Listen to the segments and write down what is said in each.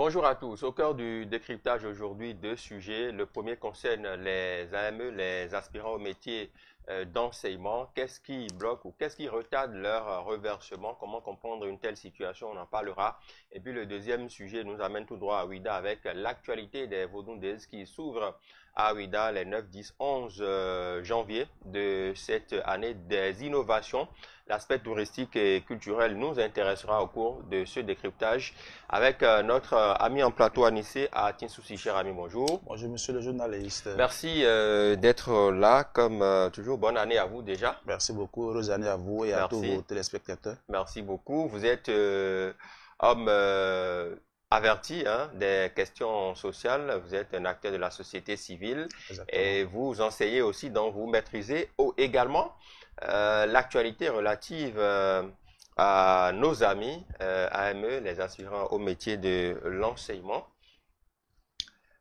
Bonjour à tous. Au cœur du décryptage aujourd'hui, deux sujets. Le premier concerne les AME, les aspirants au métier d'enseignement. Qu'est-ce qui bloque ou qu'est-ce qui retarde leur reversement? Comment comprendre une telle situation? On en parlera. Et puis le deuxième sujet nous amène tout droit à Ouida avec l'actualité des Vodou-Days qui s'ouvre à Ouida les 9, 10, 11 janvier de cette année des innovations. L'aspect touristique et culturel nous intéressera au cours de ce décryptage avec notre ami en plateau Anissé à Tinsoussi. Cher ami, bonjour. Bonjour, monsieur le journaliste. Merci d'être là, comme toujours. Bonne année à vous déjà. Merci beaucoup. Heureuse année à vous et à tous vos téléspectateurs. Merci beaucoup. Vous êtes homme averti des questions sociales. Vous êtes un acteur de la société civile. Exactement. Et vous enseignez aussi, donc vous maîtrisez également l'actualité relative à nos amis AME, les aspirants au métier de l'enseignement.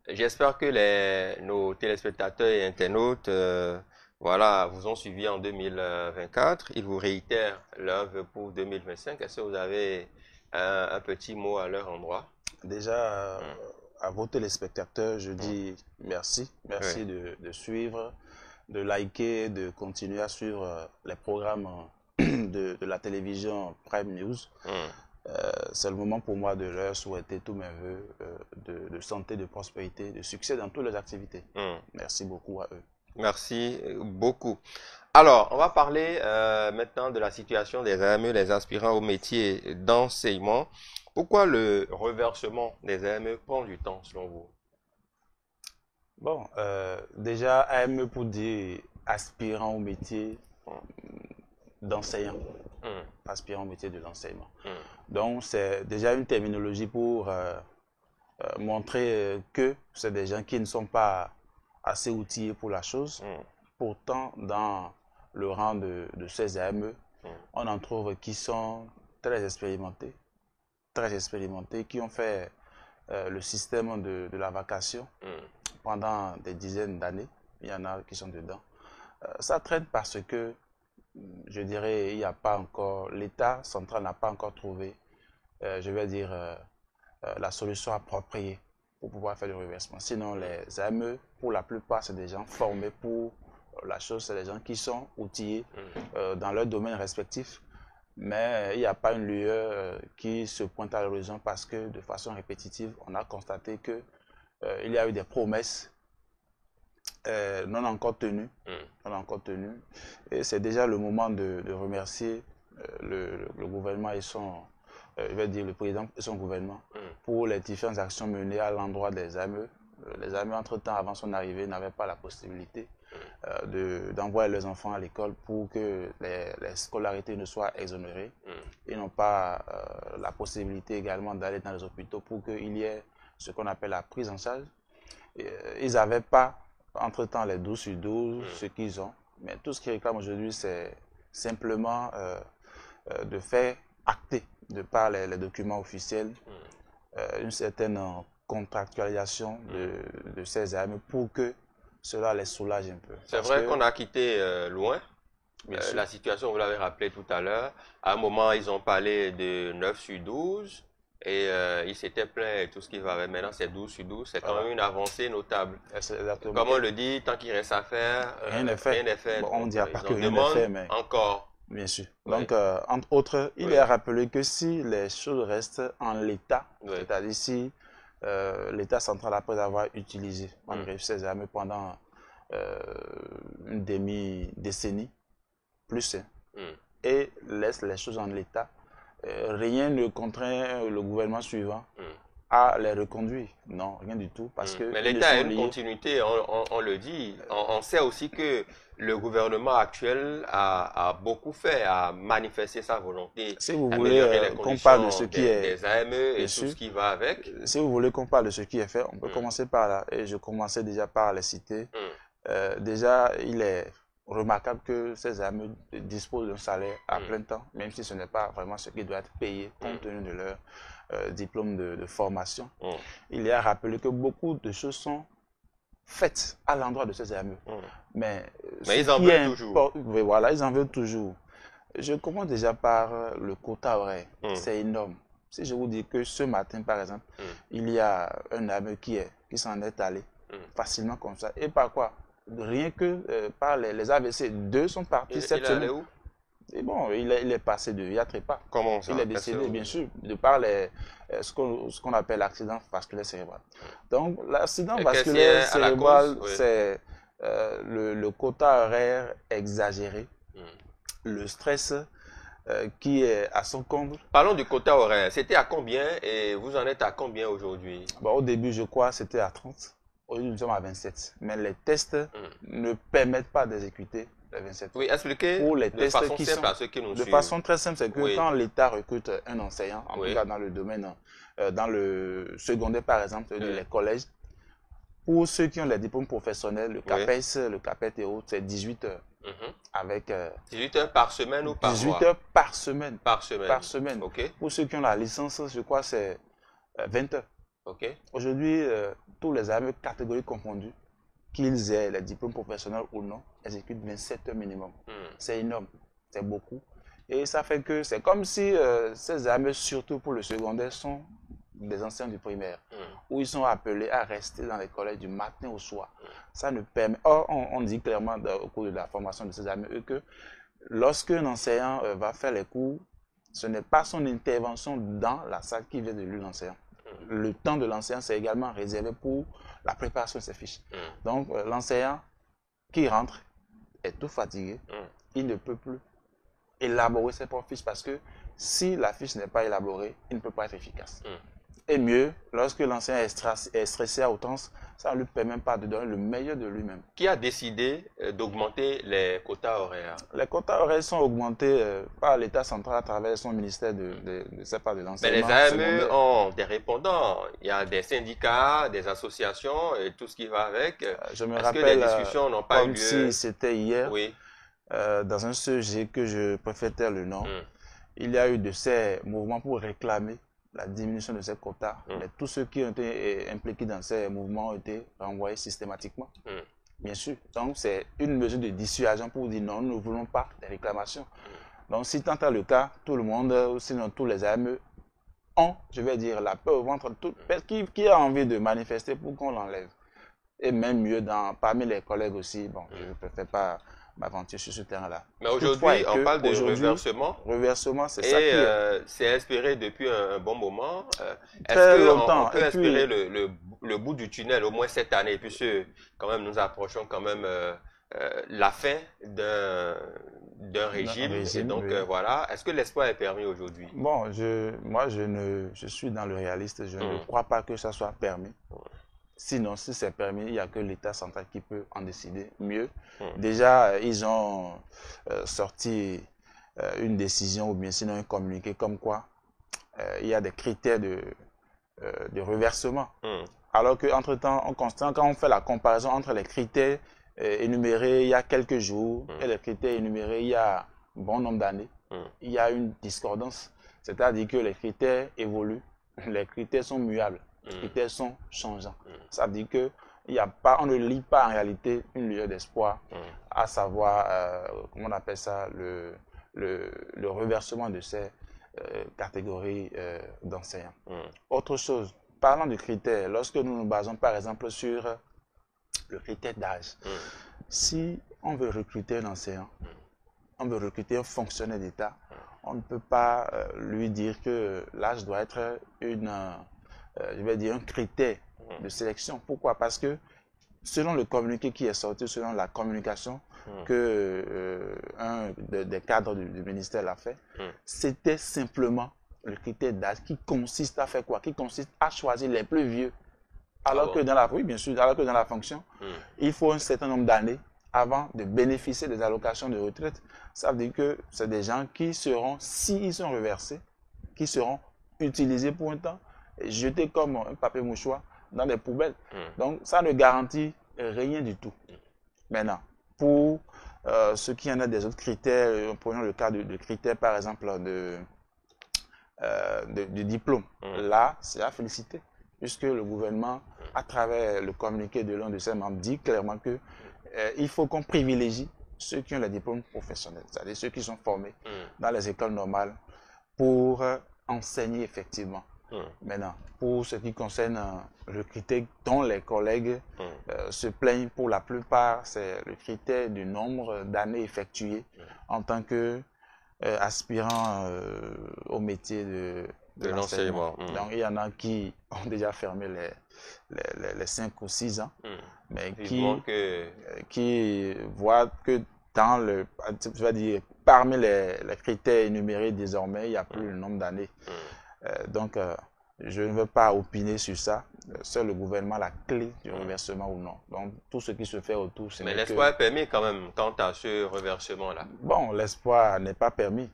J'espère que nos téléspectateurs et internautes vous ont suivi en 2024. Ils vous réitèrent leur vœu pour 2025. Est-ce que vous avez un petit mot à leur endroit? Déjà, à vos téléspectateurs, je dis merci. Merci de suivre, de liker, de continuer à suivre les programmes de la télévision Prime News. C'est le moment pour moi de leur souhaiter tous mes voeux de santé, de prospérité, de succès dans toutes les activités. Merci beaucoup à eux. Merci beaucoup. Alors, on va parler maintenant de la situation des AME, les aspirants au métier d'enseignement. Pourquoi le reversement des AME prend du temps selon vous? Bon, déjà, AME pour dire aspirant au métier d'enseignant. Aspirant au métier de l'enseignement. Donc, c'est déjà une terminologie pour montrer que c'est des gens qui ne sont pas assez outillés pour la chose. Pourtant, dans le rang de ces AME, on en trouve qui sont très expérimentés, qui ont fait le système de la vacation pendant des dizaines d'années. Il y en a qui sont dedans. Ça traîne parce que, je dirais, il n'y a pas encore, l'État central n'a pas encore trouvé, je vais dire, la solution appropriée pour pouvoir faire le reversement. Sinon, les AME, pour la plupart, c'est des gens formés pour la chose, c'est des gens qui sont outillés dans leur domaine respectif. Mais il n'y a pas une lueur qui se pointe à l'horizon parce que, de façon répétitive, on a constaté qu'il y a eu des promesses non encore tenues. Et c'est déjà le moment de remercier le gouvernement et je vais dire le président et son gouvernement pour les différentes actions menées à l'endroit des AME. Les AME, entre-temps, avant son arrivée, n'avaient pas la possibilité d'envoyer leurs enfants à l'école pour que les scolarités ne soient exonérées. Ils n'ont pas la possibilité également d'aller dans les hôpitaux pour qu'il y ait ce qu'on appelle la prise en charge. Ils n'avaient pas, entre-temps, les 12 sur 12, ce qu'ils ont. Mais tout ce qu'ils réclament aujourd'hui, c'est simplement de faire acter, de par les documents officiels, une certaine contractualisation de ces AME pour que cela les soulage un peu. C'est vrai qu'on a quitté loin la situation, vous l'avez rappelé tout à l'heure. À un moment, ils ont parlé de 9 sur 12 et ils s'étaient plaints et tout ce qui va avec. Maintenant, c'est 12 sur 12. C'est quand même une avancée notable. Comme on le dit, tant qu'il reste à faire, rien n'est fait. Bon, on ne dira pas que rien n'est fait, mais encore. Bien sûr. Donc, entre autres, il est à rappeler que si les choses restent en l'état, c'est-à-dire si l'État central, après avoir utilisé ces armes pendant une demi-décennie, plus, et laisse les choses en l'état, rien ne contraint le gouvernement suivant à les reconduire. Non, rien du tout. Parce que mais l'État a une continuité, on le dit. On sait aussi que le gouvernement actuel a beaucoup fait, a manifesté sa volonté. Si vous voulez qu'on parle de ce qui est des AME et tout ce qui va avec. Si vous voulez qu'on parle de ce qui est fait, on peut commencer par là. Et je commençais déjà par les citer. Déjà, il est remarquable que ces AME disposent d'un salaire à plein temps, même si ce n'est pas vraiment ce qui doit être payé compte tenu de leur diplôme de formation. Il est à rappeler que beaucoup de choses sont faites à l'endroit de ces AME. Mais ils en veulent toujours. Voilà, ils en veulent toujours. Je commence déjà par le quota horaire. C'est énorme. Si je vous dis que ce matin, par exemple, il y a un AME qui s'en est allé facilement comme ça. Et par quoi? Rien que par les AVC, 2 sont partis cette semaine. Il est allé où? Et bon, il est passé de Yatrepa. Comment ça? Il est décédé, bien sûr, de par ce qu'on appelle l'accident vasculaire cérébral. Donc, l'accident vasculaire cérébral, c'est le quota horaire exagéré, le stress qui est à son comble. Parlons du quota horaire. C'était à combien et vous en êtes à combien aujourd'hui? Bon, au début, je crois, c'était à 30. Aujourd'hui, nous sommes à 27. Mais les tests ne permettent pas d'exécuter les 27. Oui, expliquez pour les de tests façon qui simple sont, à ceux qui nous de suivent. façon très simple, c'est que quand l'État recrute un enseignant, en tout cas dans le domaine, dans le secondaire par exemple, les collèges, pour ceux qui ont les diplômes professionnels, le CAPES, le CAPET et autres, c'est 18 heures. Avec 18 heures par semaine ou par 18 mois? heures par semaine. Par semaine. Par semaine. Pour ceux qui ont la licence, je crois c'est 20 heures. Aujourd'hui, tous les AME catégories confondues, qu'ils aient les diplômes professionnels ou non, exécutent 27 heures minimum. C'est énorme, c'est beaucoup. Et ça fait que c'est comme si ces AME, surtout pour le secondaire, sont des anciens du primaire, où ils sont appelés à rester dans les collèges du matin au soir. Ça ne permet... Or, on dit clairement au cours de la formation de ces AME que lorsqu'un enseignant va faire les cours, ce n'est pas son intervention dans la salle qui vient de lui l'enseignant. Le temps de l'enseignant, c'est également réservé pour la préparation de ses fiches. Donc, l'enseignant qui rentre est tout fatigué, il ne peut plus élaborer ses propres fiches parce que si la fiche n'est pas élaborée, il ne peut pas être efficace. Et mieux, lorsque l'enseignant est stressé à outrance, ça ne lui permet pas de donner le meilleur de lui-même. Qui a décidé d'augmenter les quotas horaires? Les quotas horaires sont augmentés par l'État central à travers son ministère de l'enseignement. Mais les AME ont des répondants. Il y a des syndicats, des associations et tout ce qui va avec. Je me rappelle rappelle, que les discussions n'ont pas eu lieu. Si c'était hier, dans un sujet que je préfère taire le nom, il y a eu de ces mouvements pour réclamer la diminution de ces quotas. Mais tous ceux qui ont été impliqués dans ces mouvements ont été renvoyés systématiquement. Bien sûr. Donc, c'est une mesure de dissuasion pour dire non, nous ne voulons pas des réclamations. Donc, si tant est le cas, tout le monde, sinon tous les AME, ont, je vais dire, la peur au ventre. Qui a envie de manifester pour qu'on l'enlève? Et même mieux, parmi les collègues aussi, bon, je ne préfère pas m'aventurer sur ce terrain-là. Mais aujourd'hui, on parle de reversement. Reversement, c'est ça qui est... c'est espéré depuis un bon moment. Très longtemps. On peut espérer le bout du tunnel, au moins cette année, puisque quand même nous approchons quand même la fin d'un régime. Et donc voilà, est-ce que l'espoir est permis aujourd'hui? Bon, moi je suis dans le réaliste, je ne crois pas que ça soit permis. Sinon, si c'est permis, il n'y a que l'État central qui peut en décider mieux. Déjà, ils ont sorti une décision ou bien sinon un communiqué comme quoi il y a des critères de reversement. Alors qu'entre-temps, quand on fait la comparaison entre les critères énumérés il y a quelques jours et les critères énumérés il y a un bon nombre d'années, il y a une discordance. C'est-à-dire que les critères évoluent, les critères sont muables. Les critères sont changeants. Ça veut dire que on ne lit pas en réalité une lueur d'espoir, à savoir, comment on appelle ça, le reversement de ces catégories d'enseignants. Autre chose, parlant de critères, lorsque nous nous basons par exemple sur le critère d'âge, si on veut recruter un enseignant, on veut recruter un fonctionnaire d'État, on ne peut pas lui dire que l'âge doit être je vais dire un critère de sélection. Pourquoi? Parce que selon le communiqué qui est sorti, selon la communication que un des cadres du ministère l'a fait, c'était simplement le critère d'âge qui consiste à faire quoi? Qui consiste à choisir les plus vieux. Alors que dans la, oui, bien sûr, alors que dans la fonction, il faut un certain nombre d'années avant de bénéficier des allocations de retraite. Ça veut dire que c'est des gens qui seront, s'ils sont reversés, qui seront utilisés pour un temps, jetés comme un papier mouchoir dans les poubelles. Donc, ça ne garantit rien du tout. Maintenant, pour ceux qui en ont des autres critères, prenons le cas de critères, par exemple, du diplôme. Là, c'est à féliciter, puisque le gouvernement, à travers le communiqué de l'un de ses membres, dit clairement que il faut qu'on privilégie ceux qui ont les diplômes professionnels, c'est-à-dire ceux qui sont formés dans les écoles normales pour enseigner effectivement. Maintenant, pour ce qui concerne le critère dont les collègues se plaignent pour la plupart, c'est le critère du nombre d'années effectuées en tant qu'aspirant au métier de l'enseignement. Donc, il y en a qui ont déjà fermé les 5 ou 6 ans, mais qui voient que dans je vais dire, parmi les critères énumérés désormais, il n'y a plus le nombre d'années. Donc, je ne veux pas opiner sur ça. Seul le gouvernement a la clé du reversement ou non. Donc, tout ce qui se fait autour, c'est... Mais l'espoir est permis quand même quant à ce reversement-là. Bon, l'espoir n'est pas permis.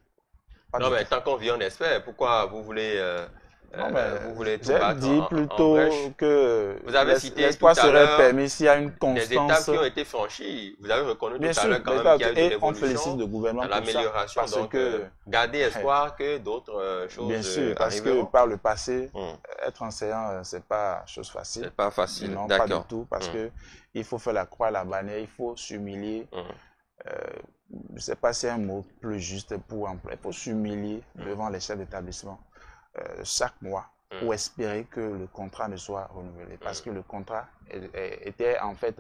Non, mais tant qu'on vit, on espère. Pourquoi vous voulez... vous voulez tout battre dit plutôt que l'espoir serait permis s'il y a une constance. Des étapes qui ont été franchies. Vous avez reconnu tout à l'heure quand même qu'il y a eu de l'évolution, on félicite le gouvernement pour l'amélioration. Donc, garder espoir que d'autres choses bien sûr, parce que par le passé, être enseignant, c'est pas chose facile. C'est pas facile, non, pas du tout, parce que il faut faire la croix à la bannière, il faut s'humilier. Je ne sais pas si c'est un mot plus juste pour employer. Il faut s'humilier devant les chefs d'établissement chaque mois pour espérer que le contrat ne soit renouvelé. Parce que le contrat était en fait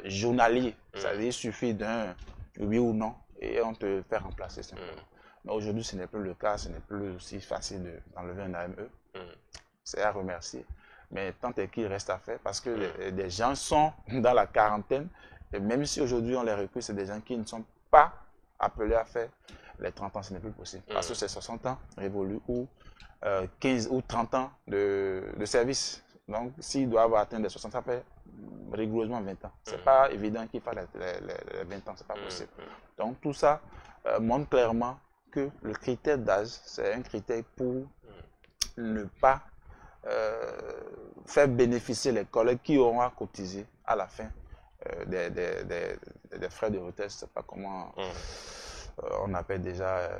journalier. C'est-à-dire qu'il suffit d'un oui ou non et on te fait remplacer simplement. Mais aujourd'hui, ce n'est plus le cas. Ce n'est plus aussi facile d'enlever un AME. C'est à remercier. Mais tant est qu'il reste à faire parce que des gens sont dans la quarantaine. Et même si aujourd'hui on les recrute, c'est des gens qui ne sont pas appelés à faire les 30 ans. Ce n'est plus possible. Parce que c'est 60 ans révolus ou 15 ou 30 ans de service. Donc, s'ils doivent atteindre les 60, ça fait rigoureusement 20 ans. Ce n'est pas évident qu'ils fassent les 20 ans, ce n'est pas possible. Donc, tout ça montre clairement que le critère d'âge, c'est un critère pour ne pas faire bénéficier les collègues qui auront à cotiser à la fin des frais de retraite. Je ne sais pas comment on appelle déjà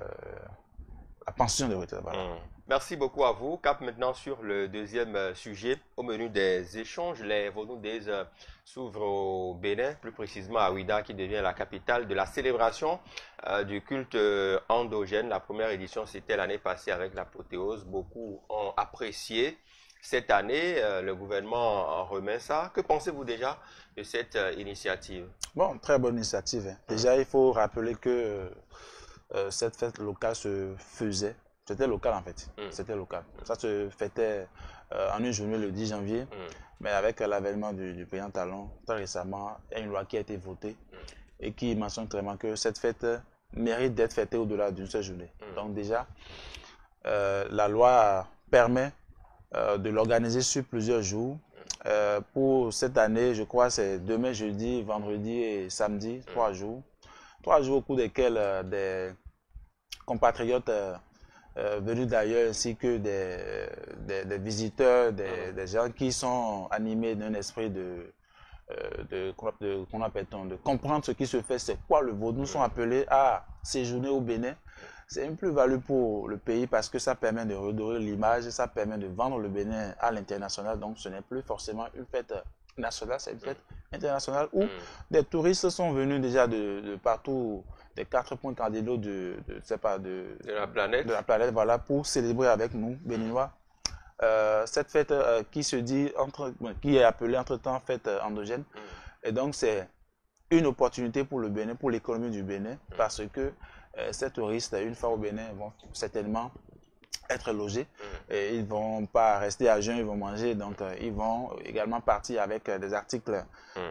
la pension de retraite. Voilà. Merci beaucoup à vous. Cap maintenant sur le deuxième sujet. Au menu des échanges, les Vaudouindaises s'ouvrent au Bénin, plus précisément à Ouidah, qui devient la capitale de la célébration du culte endogène. La première édition, c'était l'année passée avec l'apothéose. Beaucoup ont apprécié. Cette année, le gouvernement en remet ça. Que pensez-vous déjà de cette initiative? Bon, très bonne initiative. Déjà, il faut rappeler que cette fête locale se faisait. C'était local en fait, c'était local. Ça se fêtait en une journée le 10 janvier, mais avec l'avènement du président Talon, très récemment, il y a une loi qui a été votée et qui mentionne clairement que cette fête mérite d'être fêtée au-delà d'une seule journée. Donc déjà, la loi permet de l'organiser sur plusieurs jours. Pour cette année, je crois c'est demain, jeudi, vendredi et samedi, 3 jours. 3 jours au cours desquels des compatriotes venus d'ailleurs ainsi que des visiteurs, des gens qui sont animés d'un esprit de comprendre ce qui se fait, c'est quoi le vaudou, sont appelés à séjourner au Bénin. C'est une plus-value pour le pays parce que ça permet de redorer l'image, ça permet de vendre le Bénin à l'international. Donc ce n'est plus forcément une fête nationale, c'est une fête internationale où des touristes sont venus déjà de partout, des 4 points cardinaux de la planète, voilà, pour célébrer avec nous, Béninois, cette fête qui est appelée entre-temps fête endogène. Et donc c'est une opportunité pour le Bénin, pour l'économie du Bénin, parce que ces touristes, une fois au Bénin, vont certainement être logés et ils ne vont pas rester à jeun, ils vont manger, donc ils vont également partir avec des articles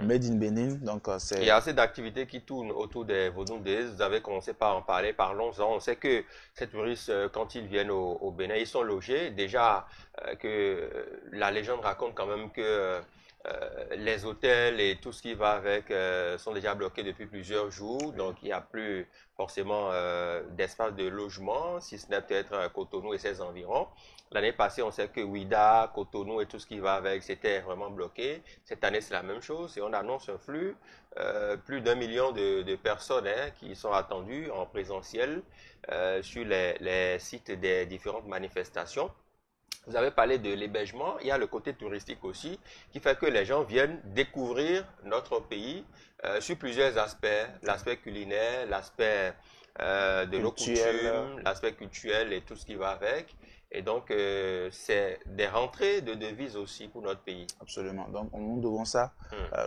made in Bénin. Donc, il y a assez d'activités qui tournent autour des Vaudouindaises. Vous avez commencé par en parler, parlons-en. On sait que ces touristes, quand ils viennent au Bénin, ils sont logés. Déjà que la légende raconte quand même que les hôtels et tout ce qui va avec sont déjà bloqués depuis plusieurs jours, donc il n'y a plus forcément d'espace de logement, si ce n'est peut-être Cotonou et ses environs. L'année passée, on sait que Ouidah, Cotonou et tout ce qui va avec, c'était vraiment bloqué. Cette année, c'est la même chose et on annonce un flux, plus d'1 million de personnes qui sont attendues en présentiel sur les sites des différentes manifestations. Vous avez parlé de l'hébergement, il y a le côté touristique aussi, qui fait que les gens viennent découvrir notre pays sur plusieurs aspects, l'aspect culinaire, l'aspect de nos coutumes, l'aspect culturel et tout ce qui va avec. Et donc, c'est des rentrées de devises aussi pour notre pays. Absolument. Donc, nous devons ça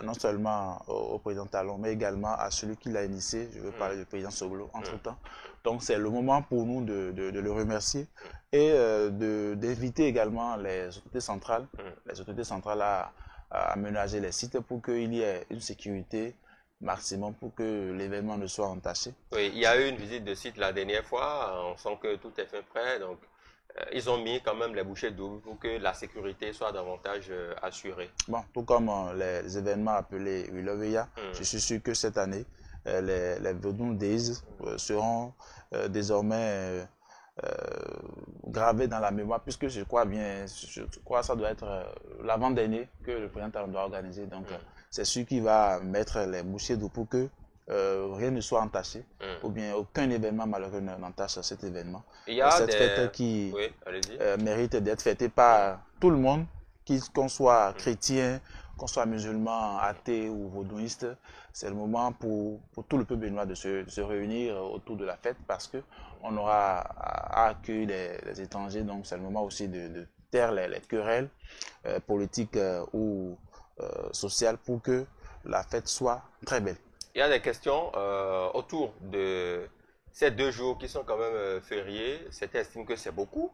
non seulement au président Talon, mais également à celui qui l'a initié. Je veux parler du président Soglo entre-temps. Donc, c'est le moment pour nous de le remercier et d'inviter également les autorités centrales, à aménager les sites pour qu'il y ait une sécurité maximum pour que l'événement ne soit entaché. Oui, il y a eu une visite de site la dernière fois. On sent que tout est fait prêt. Donc, ils ont mis quand même les bouchées doubles pour que la sécurité soit davantage assurée. Bon, tout comme les événements appelés Wiloveya, je suis sûr que cette année, les Vodou Days seront désormais gravés dans la mémoire, puisque je crois que ça doit être l'avant-dernier que le président Talon doit organiser. Donc, c'est sûr qu'il va mettre les bouchées doubles pour que rien ne soit entaché, ou bien aucun événement malheureux n'entache cet événement. Il y a cette fête qui mérite d'être fêtée par tout le monde, qu'on soit chrétien, qu'on soit musulman, athée ou vaudouiste. C'est le moment pour tout le peuple béninois de se réunir autour de la fête, parce qu'on aura à accueillir les étrangers. Donc c'est le moment aussi de taire les querelles politiques ou sociales pour que la fête soit très belle. Il y a des questions autour de ces 2 jours qui sont quand même fériés. Certains estiment que c'est beaucoup.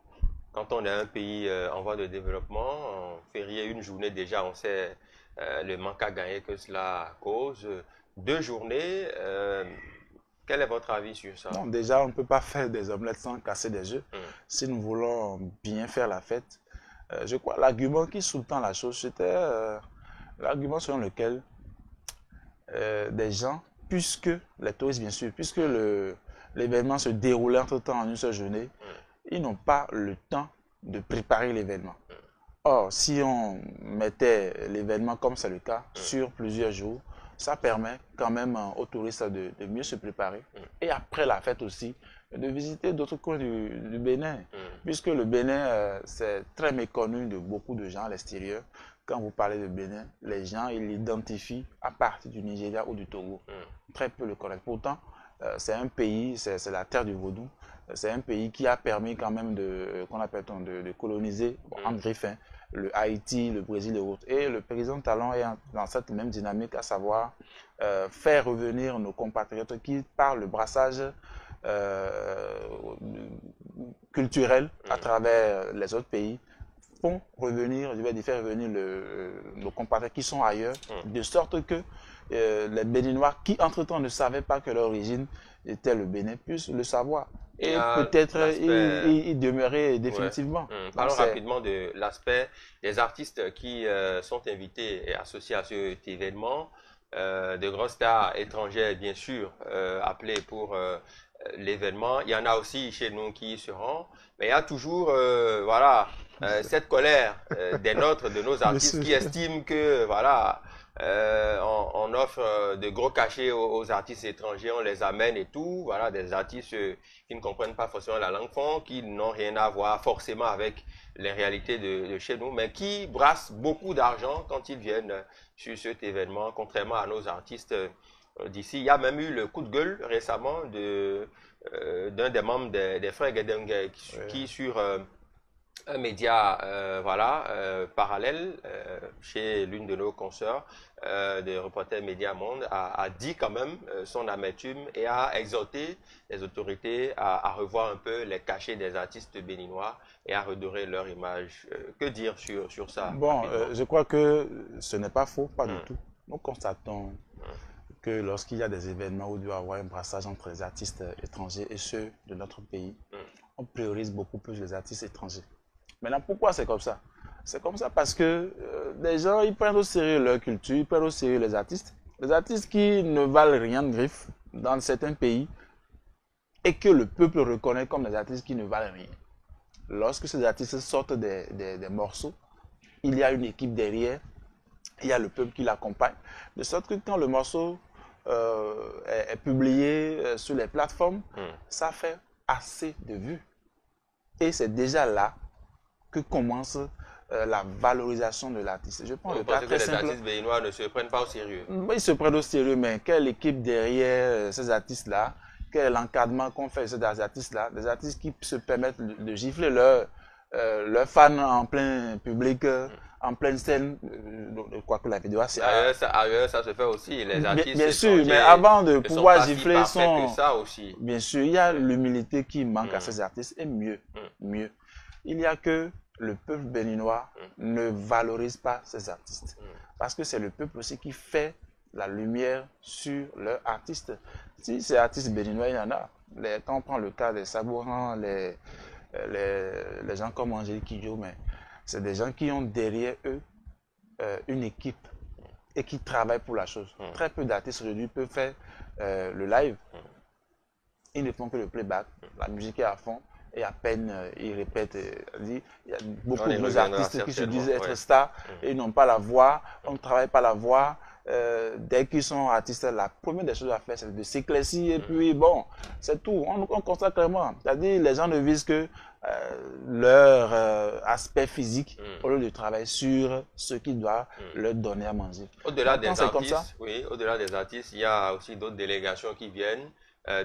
Quand on est un pays en voie de développement, férié une journée déjà, on sait le manque à gagner que cela cause. 2 journées, quel est votre avis sur ça? Bon, déjà, on ne peut pas faire des omelettes sans casser des œufs. Si nous voulons bien faire la fête, je crois l'argument qui sous-tend la chose, c'était l'argument selon lequel des gens, puisque les touristes bien sûr, puisque l'événement se déroulait entre-temps en une seule journée, ils n'ont pas le temps de préparer l'événement. Or, si on mettait l'événement, comme c'est le cas, sur plusieurs jours, ça permet quand même aux touristes de mieux se préparer. Et après la fête aussi, de visiter d'autres coins du Bénin. Puisque le Bénin, c'est très méconnu de beaucoup de gens à l'extérieur. Quand vous parlez de Bénin, les gens ils l'identifient à partir du Nigeria ou du Togo. Très peu le connaissent. Pourtant, c'est un pays, c'est la terre du vaudou. C'est un pays qui a permis quand même de coloniser, en griffe, le Haïti, le Brésil et autres. Et le président Talon est dans cette même dynamique, à savoir faire revenir nos compatriotes qui, par le brassage culturel à travers les autres pays, font revenir, faire revenir nos compatriotes qui sont ailleurs, de sorte que les Béninois qui entre-temps ne savaient pas que leur origine était le Bénin puissent le savoir. Et peut-être y demeurer définitivement. Parlons rapidement de l'aspect des artistes qui sont invités et associés à cet événement. De grosses stars étrangères, bien sûr, appelées pour l'événement. Il y en a aussi chez nous qui y seront. Mais il y a toujours cette colère des nôtres, de nos artistes qui estiment que on offre de gros cachets aux artistes étrangers, on les amène et tout. Voilà, des artistes qui ne comprennent pas forcément la langue fond, qui n'ont rien à voir forcément avec les réalités de chez nous, mais qui brassent beaucoup d'argent quand ils viennent sur cet événement, contrairement à nos artistes d'ici. Il y a même eu le coup de gueule récemment d'un des membres des frères Guédengue qui sur un média parallèle chez l'une de nos consoeurs de Reporters Média Monde a dit quand même son amertume et a exhorté les autorités à revoir un peu les cachets des artistes béninois et à redorer leur image. Que dire sur ça? Bon, je crois que ce n'est pas faux, pas du tout. Nous constatons que lorsqu'il y a des événements où il doit y avoir un brassage entre les artistes étrangers et ceux de notre pays, on priorise beaucoup plus les artistes étrangers. Maintenant, pourquoi c'est comme ça? C'est comme ça parce que les gens, ils prennent au sérieux leur culture, ils prennent au sérieux les artistes. Les artistes qui ne valent rien de griffe dans certains pays et que le peuple reconnaît comme des artistes qui ne valent rien. Lorsque ces artistes sortent des morceaux, il y a une équipe derrière, il y a le peuple qui l'accompagne. De sorte que quand le morceau est publié sur les plateformes, ça fait assez de vues. Et c'est déjà là que commence la valorisation de l'artiste. Je prends le cas très simple. Les artistes béninois ne se prennent pas au sérieux. Ils se prennent au sérieux, mais quelle équipe derrière ces artistes-là? quel est l'encadrement qu'on fait de ces artistes-là, des artistes qui se permettent de gifler leurs fans en plein public, en pleine scène, quoique la vidéo c'est ailleurs, ça se fait aussi. Les artistes bien sûr, mais avant de pouvoir gifler ça aussi. Bien sûr, il y a l'humilité qui manque à ces artistes, et mieux, il y a que le peuple béninois ne valorise pas ces artistes. Parce que c'est le peuple aussi qui fait la lumière sur leurs artistes. Si ces artistes béninois, il y en a. Quand on prend le cas des Sabourans, les gens comme Angélique Kidjo, mais c'est des gens qui ont derrière eux une équipe et qui travaillent pour la chose. Très peu d'artistes aujourd'hui peuvent faire le live. Ils ne font que le playback. La musique est à fond. Et à peine ils répètent, il y a beaucoup de artistes qui se disent être stars et ils n'ont pas la voix, on ne travaille pas la voix. Dès qu'ils sont artistes, la première des choses à faire, c'est de s'éclaircir et puis bon, c'est tout. On constate clairement. C'est-à-dire les gens ne visent que leur aspect physique au lieu de travailler sur ce qui doit leur donner à manger. Au-delà des artistes, oui, au-delà des artistes, il y a aussi d'autres délégations qui viennent.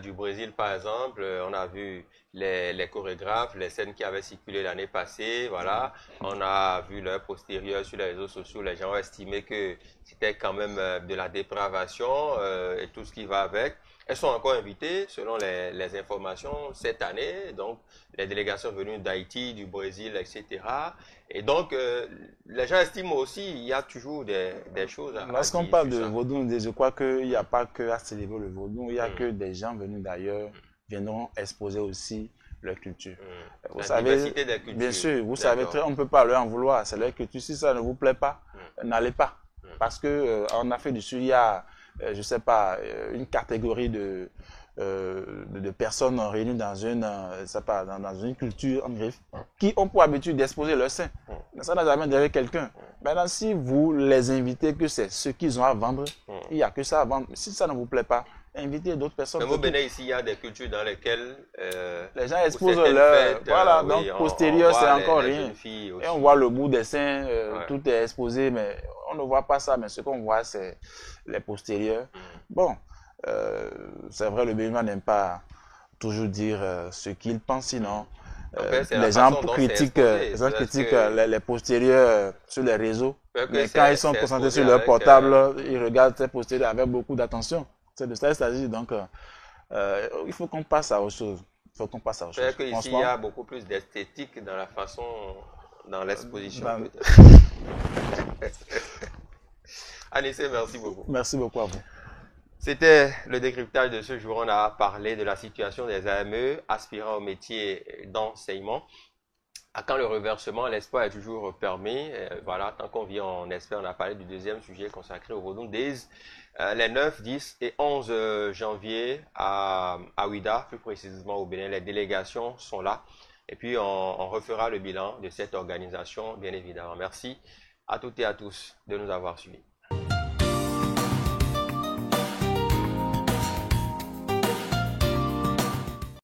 Du Brésil, par exemple, on a vu les chorégraphes, les scènes qui avaient circulé l'année passée, voilà. On a vu leur postérieur sur les réseaux sociaux. Les gens ont estimé que c'était quand même de la dépravation et tout ce qui va avec. Elles sont encore invitées, selon les informations, cette année. Donc, les délégations venues d'Haïti, du Brésil, etc. Et donc, les gens estiment aussi qu'il y a toujours des choses à Lorsqu'on parle de vaudou, je crois qu'il n'y a pas que à célébrer le vaudou, il y a que des gens venus d'ailleurs viendront exposer aussi leur culture. Vous savez, diversité des cultures. Bien sûr, vous savez, on ne peut pas leur en vouloir, c'est leur culture. Si ça ne vous plaît pas, n'allez pas. Parce qu'en Afrique du Sud, il y a, je ne sais pas, une catégorie de personnes réunies dans une culture en griffe qui ont pour habitude d'exposer leur sein. Ça n'a jamais dérangé quelqu'un. Maintenant, si vous les invitez que c'est ce qu'ils ont à vendre, il n'y a que ça à vendre. Si ça ne vous plaît pas, invitez d'autres personnes. Mais au Bénin, ici, il y a des cultures dans lesquelles les gens exposent leur... Voilà, donc postérieur, c'est encore rien. Et on voit le bout des seins, tout est exposé, mais on ne voit pas ça. Mais ce qu'on voit, c'est les postérieurs. Bon. C'est vrai, le Béninois n'aime pas toujours dire ce qu'il pense, sinon les gens critiquent les postérieurs sur les réseaux. Mais quand ils sont concentrés sur leur portable, ils regardent ces postérieurs avec beaucoup d'attention. C'est de ça qu'il s'agit. Donc, il faut qu'on passe à autre chose. Il faut qu'on passe à autre chose. C'est qu'ici, il y a beaucoup plus d'esthétique dans la façon, dans l'exposition. Anissé, merci beaucoup. Merci beaucoup à vous. C'était le décryptage de ce jour. On a parlé de la situation des AME aspirant au métier d'enseignement. À quand le reversement, l'espoir est toujours permis. Voilà, tant qu'on vit, on espère. On a parlé du deuxième sujet consacré au Vodou Days. Les 9, 10 et 11 janvier à Ouida, plus précisément au Bénin, les délégations sont là. Et puis, on refera le bilan de cette organisation, bien évidemment. Merci à toutes et à tous de nous avoir suivis.